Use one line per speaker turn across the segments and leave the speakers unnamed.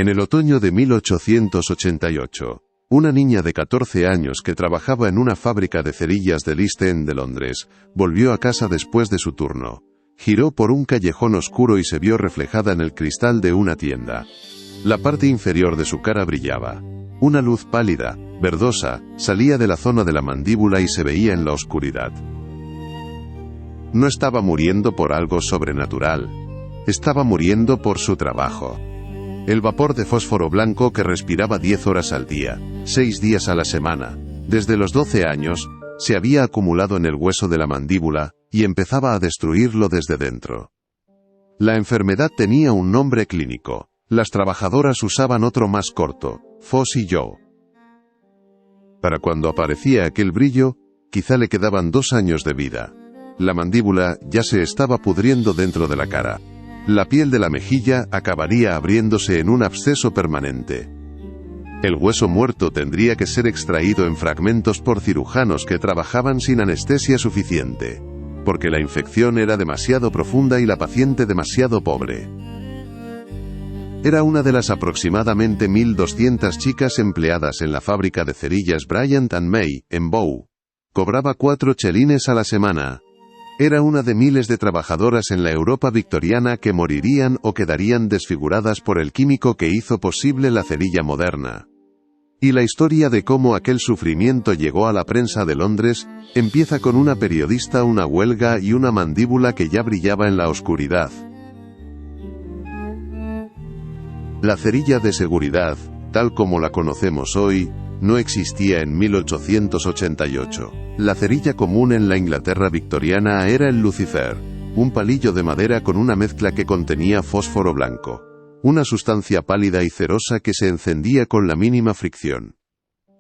En el otoño de 1888, una niña de 14 años que trabajaba en una fábrica de cerillas del East End de Londres, volvió a casa después de su turno. Giró por un callejón oscuro y se vio reflejada en el cristal de una tienda. La parte inferior de su cara brillaba. Una luz pálida, verdosa, salía de la zona de la mandíbula y se veía en la oscuridad. No estaba muriendo por algo sobrenatural. Estaba muriendo por su trabajo. El vapor de fósforo blanco que respiraba 10 horas al día, 6 días a la semana, desde los 12 años, se había acumulado en el hueso de la mandíbula, y empezaba a destruirlo desde dentro. La enfermedad tenía un nombre clínico. Las trabajadoras usaban otro más corto, Fossey Joe. Para cuando aparecía aquel brillo, quizá le quedaban 2 años de vida. La mandíbula ya se estaba pudriendo dentro de la cara. La piel de la mejilla acabaría abriéndose en un absceso permanente. El hueso muerto tendría que ser extraído en fragmentos por cirujanos que trabajaban sin anestesia suficiente, porque la infección era demasiado profunda y la paciente demasiado pobre. Era una de las aproximadamente 1.200 chicas empleadas en la fábrica de cerillas Bryant & May, en Bow. Cobraba 4 chelines a la semana. Era una de miles de trabajadoras en la Europa victoriana que morirían o quedarían desfiguradas por el químico que hizo posible la cerilla moderna. Y la historia de cómo aquel sufrimiento llegó a la prensa de Londres, empieza con una periodista, una huelga y una mandíbula que ya brillaba en la oscuridad. La cerilla de seguridad, tal como la conocemos hoy, no existía en 1888. La cerilla común en la Inglaterra victoriana era el lucifer, un palillo de madera con una mezcla que contenía fósforo blanco, una sustancia pálida y cerosa que se encendía con la mínima fricción.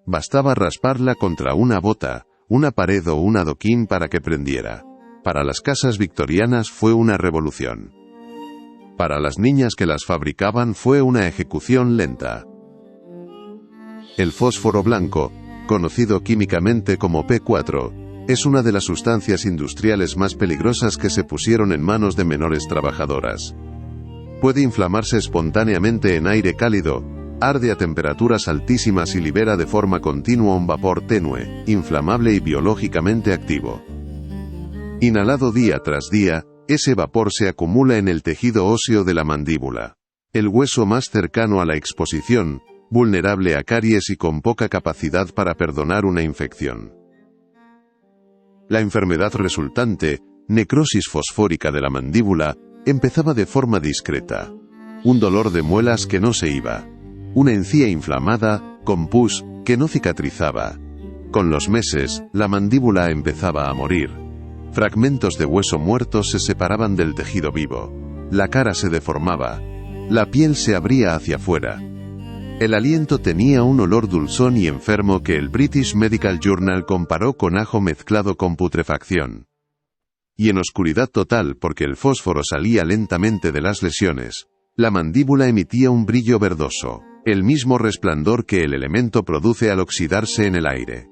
Bastaba rasparla contra una bota, una pared o un adoquín para que prendiera. Para las casas victorianas fue una revolución. Para las niñas que las fabricaban fue una ejecución lenta. El fósforo blanco, conocido químicamente como P4, es una de las sustancias industriales más peligrosas que se pusieron en manos de menores trabajadoras. Puede inflamarse espontáneamente en aire cálido, arde a temperaturas altísimas y libera de forma continua un vapor tenue, inflamable y biológicamente activo. Inhalado día tras día, ese vapor se acumula en el tejido óseo de la mandíbula, el hueso más cercano a la exposición, vulnerable a caries y con poca capacidad para perdonar una infección. La enfermedad resultante, necrosis fosfórica de la mandíbula, empezaba de forma discreta. Un dolor de muelas que no se iba. Una encía inflamada, con pus, que no cicatrizaba. Con los meses, la mandíbula empezaba a morir. Fragmentos de hueso muerto se separaban del tejido vivo. La cara se deformaba. La piel se abría hacia afuera. El aliento tenía un olor dulzón y enfermo que el British Medical Journal comparó con ajo mezclado con putrefacción. Y en oscuridad total porque el fósforo salía lentamente de las lesiones, la mandíbula emitía un brillo verdoso, el mismo resplandor que el elemento produce al oxidarse en el aire.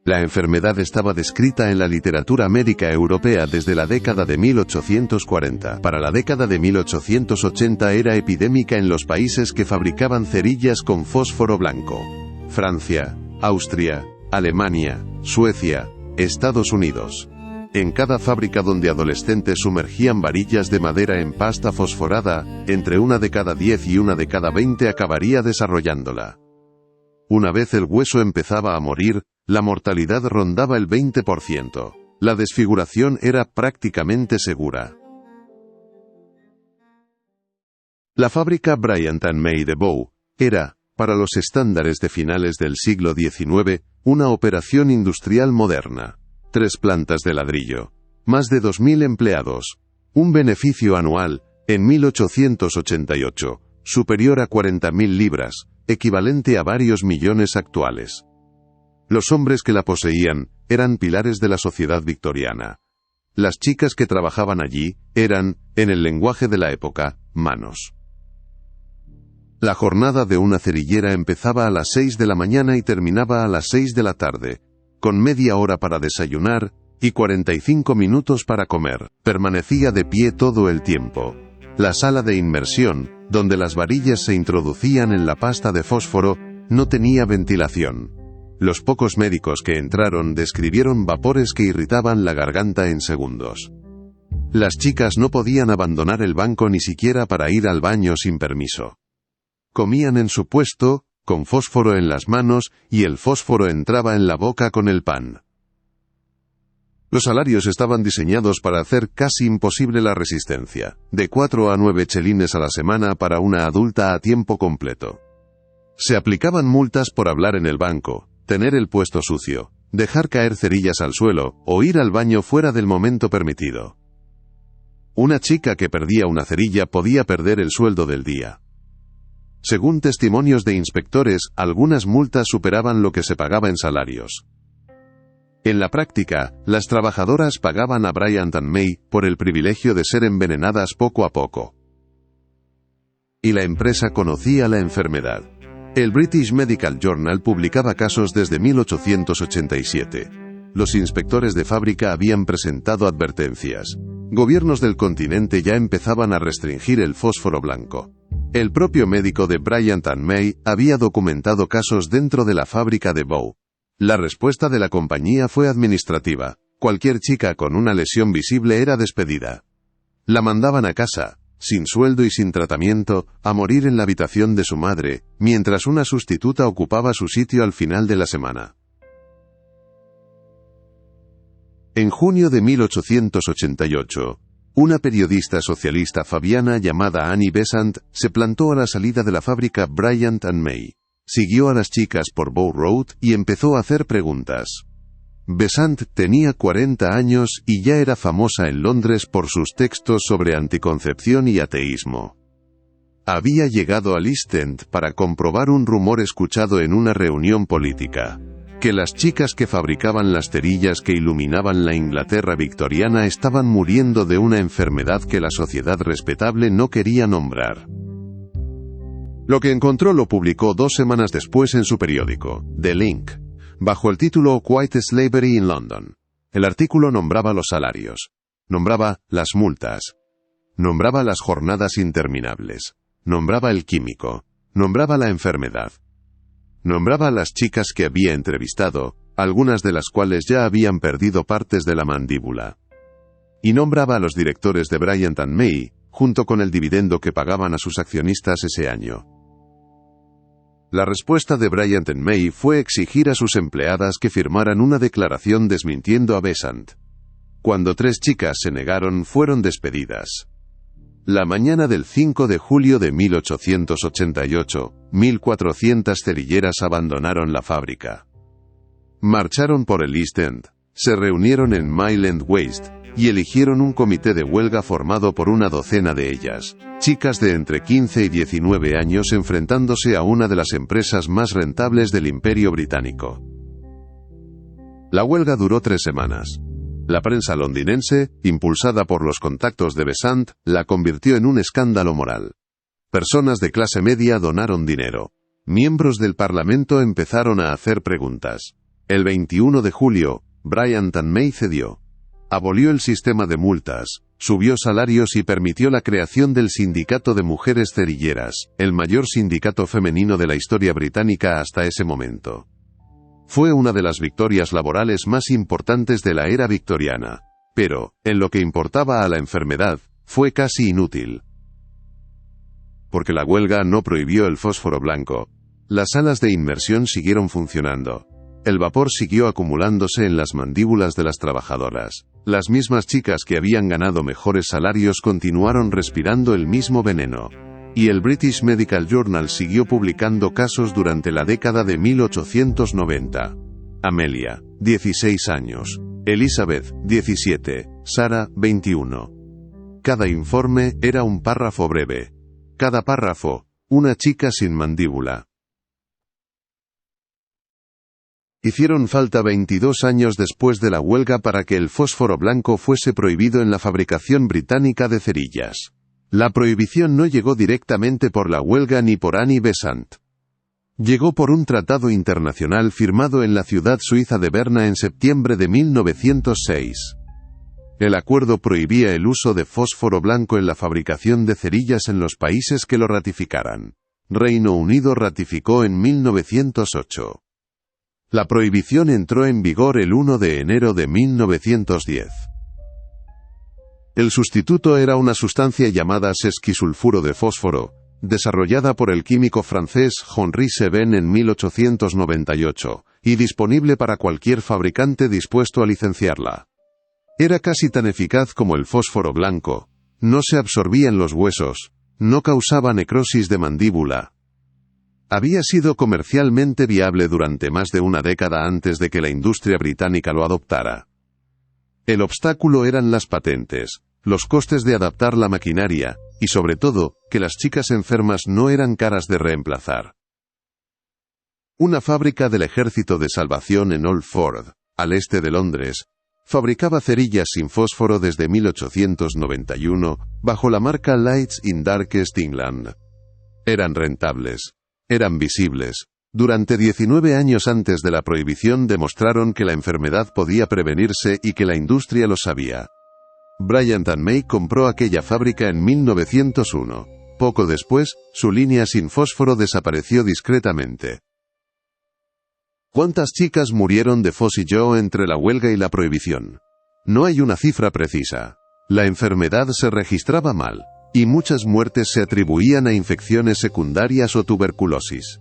La enfermedad estaba descrita en la literatura médica europea desde la década de 1840. Para la década de 1880 era epidémica en los países que fabricaban cerillas con fósforo blanco: Francia, Austria, Alemania, Suecia, Estados Unidos. En cada fábrica donde adolescentes sumergían varillas de madera en pasta fosforada, entre una de cada 10 y una de cada 20 acabaría desarrollándola. Una vez el hueso empezaba a morir, la mortalidad rondaba el 20%. La desfiguración era prácticamente segura. La fábrica Bryant & May de Bow era, para los estándares de finales del siglo XIX, una operación industrial moderna. 3 plantas de ladrillo. Más de 2.000 empleados. Un beneficio anual, en 1888, superior a 40.000 libras, equivalente a varios millones actuales. Los hombres que la poseían eran pilares de la sociedad victoriana. Las chicas que trabajaban allí eran, en el lenguaje de la época, manos. La jornada de una cerillera empezaba a las 6 de la mañana y terminaba a las 6 de la tarde, con media hora para desayunar y 45 minutos para comer. Permanecía de pie todo el tiempo. La sala de inmersión, donde las varillas se introducían en la pasta de fósforo, no tenía ventilación. Los pocos médicos que entraron describieron vapores que irritaban la garganta en segundos. Las chicas no podían abandonar el banco ni siquiera para ir al baño sin permiso. Comían en su puesto, con fósforo en las manos, y el fósforo entraba en la boca con el pan. Los salarios estaban diseñados para hacer casi imposible la resistencia, de 4 a 9 chelines a la semana para una adulta a tiempo completo. Se aplicaban multas por hablar en el banco, tener el puesto sucio, dejar caer cerillas al suelo, o ir al baño fuera del momento permitido. Una chica que perdía una cerilla podía perder el sueldo del día. Según testimonios de inspectores, algunas multas superaban lo que se pagaba en salarios. En la práctica, las trabajadoras pagaban a Bryant and May por el privilegio de ser envenenadas poco a poco. Y la empresa conocía la enfermedad. El British Medical Journal publicaba casos desde 1887. Los inspectores de fábrica habían presentado advertencias. Gobiernos del continente ya empezaban a restringir el fósforo blanco. El propio médico de Bryant and May había documentado casos dentro de la fábrica de Bow. La respuesta de la compañía fue administrativa. Cualquier chica con una lesión visible era despedida. La mandaban a casa, sin sueldo y sin tratamiento, a morir en la habitación de su madre, mientras una sustituta ocupaba su sitio al final de la semana. En junio de 1888, una periodista socialista fabiana llamada Annie Besant se plantó a la salida de la fábrica Bryant and May. Siguió a las chicas por Bow Road y empezó a hacer preguntas. Besant tenía 40 años y ya era famosa en Londres por sus textos sobre anticoncepción y ateísmo. Había llegado al East End para comprobar un rumor escuchado en una reunión política: que las chicas que fabricaban las cerillas que iluminaban la Inglaterra victoriana estaban muriendo de una enfermedad que la sociedad respetable no quería nombrar. Lo que encontró lo publicó 2 semanas después en su periódico, The Link, bajo el título White Slavery in London. El artículo nombraba los salarios, nombraba las multas, nombraba las jornadas interminables, nombraba el químico, nombraba la enfermedad. Nombraba a las chicas que había entrevistado, algunas de las cuales ya habían perdido partes de la mandíbula. Y nombraba a los directores de Bryant and May, junto con el dividendo que pagaban a sus accionistas ese año. La respuesta de Bryant and May fue exigir a sus empleadas que firmaran una declaración desmintiendo a Besant. Cuando 3 chicas se negaron, fueron despedidas. La mañana del 5 de julio de 1888, 1.400 cerilleras abandonaron la fábrica. Marcharon por el East End, se reunieron en Mile End Waste, y eligieron un comité de huelga formado por una docena de ellas, chicas de entre 15 y 19 años enfrentándose a una de las empresas más rentables del Imperio Británico. La huelga duró 3 semanas. La prensa londinense, impulsada por los contactos de Besant, la convirtió en un escándalo moral. Personas de clase media donaron dinero. Miembros del Parlamento empezaron a hacer preguntas. El 21 de julio, Bryant and May cedió. Abolió el sistema de multas, subió salarios y permitió la creación del Sindicato de Mujeres Cerilleras, el mayor sindicato femenino de la historia británica hasta ese momento. Fue una de las victorias laborales más importantes de la era victoriana, pero, en lo que importaba a la enfermedad, fue casi inútil. Porque la huelga no prohibió el fósforo blanco. Las salas de inmersión siguieron funcionando. El vapor siguió acumulándose en las mandíbulas de las trabajadoras. Las mismas chicas que habían ganado mejores salarios continuaron respirando el mismo veneno. Y el British Medical Journal siguió publicando casos durante la década de 1890. Amelia, 16 años. Elizabeth, 17. Sarah, 21. Cada informe era un párrafo breve. Cada párrafo, una chica sin mandíbula. Hicieron falta 22 años después de la huelga para que el fósforo blanco fuese prohibido en la fabricación británica de cerillas. La prohibición no llegó directamente por la huelga ni por Annie Besant. Llegó por un tratado internacional firmado en la ciudad suiza de Berna en septiembre de 1906. El acuerdo prohibía el uso de fósforo blanco en la fabricación de cerillas en los países que lo ratificaran. Reino Unido ratificó en 1908. La prohibición entró en vigor el 1 de enero de 1910. El sustituto era una sustancia llamada sesquisulfuro de fósforo, desarrollada por el químico francés Henri Seven en 1898, y disponible para cualquier fabricante dispuesto a licenciarla. Era casi tan eficaz como el fósforo blanco, no se absorbía en los huesos, no causaba necrosis de mandíbula. Había sido comercialmente viable durante más de una década antes de que la industria británica lo adoptara. El obstáculo eran las patentes, los costes de adaptar la maquinaria, y sobre todo, que las chicas enfermas no eran caras de reemplazar. Una fábrica del Ejército de Salvación en Old Ford, al este de Londres, fabricaba cerillas sin fósforo desde 1891, bajo la marca Lights in Darkest England. Eran rentables. Eran visibles. Durante 19 años antes de la prohibición demostraron que la enfermedad podía prevenirse y que la industria lo sabía. Bryant & May compró aquella fábrica en 1901. Poco después, su línea sin fósforo desapareció discretamente. ¿Cuántas chicas murieron de Foss y Joe entre la huelga y la prohibición? No hay una cifra precisa. La enfermedad se registraba mal, y muchas muertes se atribuían a infecciones secundarias o tuberculosis.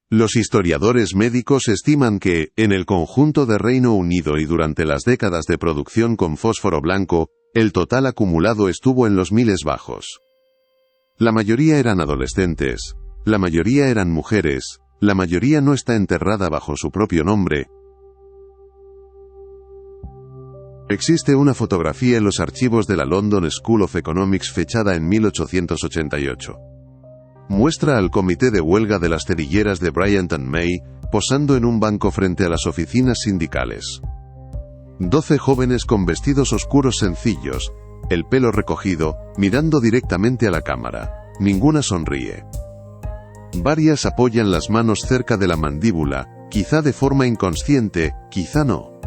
Los historiadores médicos estiman que, en el conjunto de Reino Unido y durante las décadas de producción con fósforo blanco, el total acumulado estuvo en los miles bajos. La mayoría eran adolescentes, la mayoría eran mujeres, la mayoría no está enterrada bajo su propio nombre. Existe una fotografía en los archivos de la London School of Economics fechada en 1888. Muestra al comité de huelga de las cerilleras de Bryant & May, posando en un banco frente a las oficinas sindicales. 12 jóvenes con vestidos oscuros sencillos, el pelo recogido, mirando directamente a la cámara. Ninguna sonríe. Varias apoyan las manos cerca de la mandíbula, quizá de forma inconsciente, quizá no.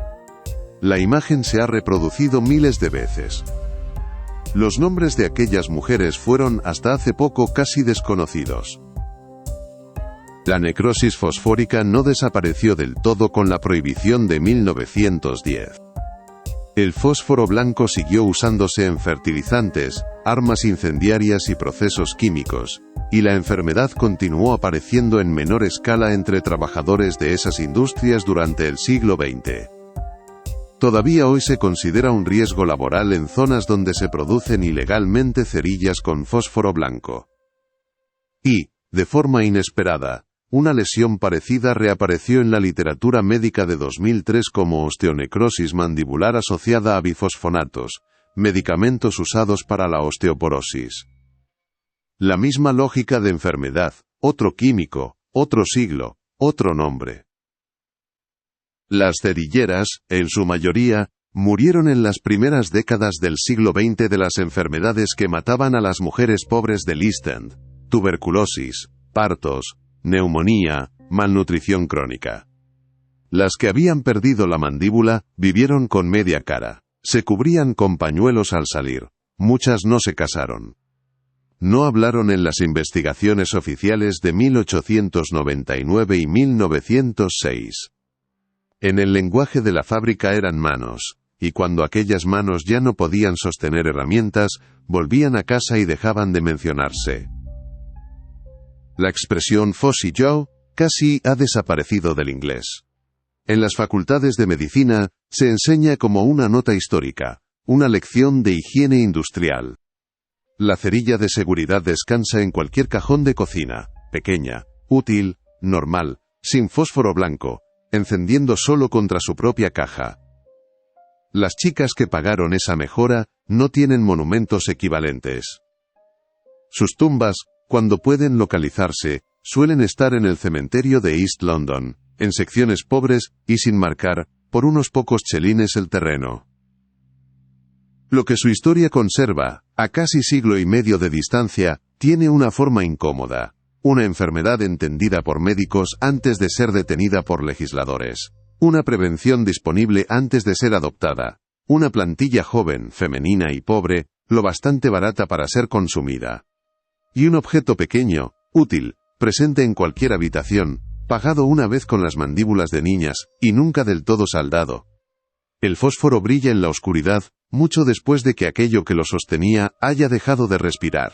La imagen se ha reproducido miles de veces. Los nombres de aquellas mujeres fueron hasta hace poco casi desconocidos. La necrosis fosfórica no desapareció del todo con la prohibición de 1910. El fósforo blanco siguió usándose en fertilizantes, armas incendiarias y procesos químicos, y la enfermedad continuó apareciendo en menor escala entre trabajadores de esas industrias durante el siglo XX. Todavía hoy se considera un riesgo laboral en zonas donde se producen ilegalmente cerillas con fósforo blanco. Y, de forma inesperada, una lesión parecida reapareció en la literatura médica de 2003 como osteonecrosis mandibular asociada a bifosfonatos, medicamentos usados para la osteoporosis. La misma lógica de enfermedad, otro químico, otro siglo, otro nombre. Las cerilleras, en su mayoría, murieron en las primeras décadas del siglo XX de las enfermedades que mataban a las mujeres pobres del East End: tuberculosis, partos, neumonía, malnutrición crónica. Las que habían perdido la mandíbula, vivieron con media cara. Se cubrían con pañuelos al salir. Muchas no se casaron. No hablaron en las investigaciones oficiales de 1899 y 1906. En el lenguaje de la fábrica eran manos, y cuando aquellas manos ya no podían sostener herramientas, volvían a casa y dejaban de mencionarse. La expresión Foss y Joe casi ha desaparecido del inglés. En las facultades de medicina, se enseña como una nota histórica, una lección de higiene industrial. La cerilla de seguridad descansa en cualquier cajón de cocina, pequeña, útil, normal, sin fósforo blanco, encendiendo solo contra su propia caja. Las chicas que pagaron esa mejora no tienen monumentos equivalentes. Sus tumbas, cuando pueden localizarse, suelen estar en el cementerio de East London, en secciones pobres y sin marcar, por unos pocos chelines el terreno. Lo que su historia conserva, a casi siglo y medio de distancia, tiene una forma incómoda. Una enfermedad entendida por médicos antes de ser detenida por legisladores. Una prevención disponible antes de ser adoptada. Una plantilla joven, femenina y pobre, lo bastante barata para ser consumida. Y un objeto pequeño, útil, presente en cualquier habitación, pagado una vez con las mandíbulas de niñas, y nunca del todo saldado. El fósforo brilla en la oscuridad, mucho después de que aquello que lo sostenía haya dejado de respirar.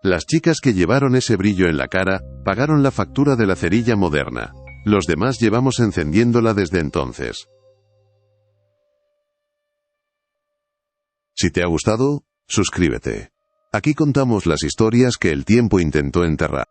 Las chicas que llevaron ese brillo en la cara, pagaron la factura de la cerilla moderna. Los demás llevamos encendiéndola desde entonces. Si te ha gustado, suscríbete. Aquí contamos las historias que el tiempo intentó enterrar.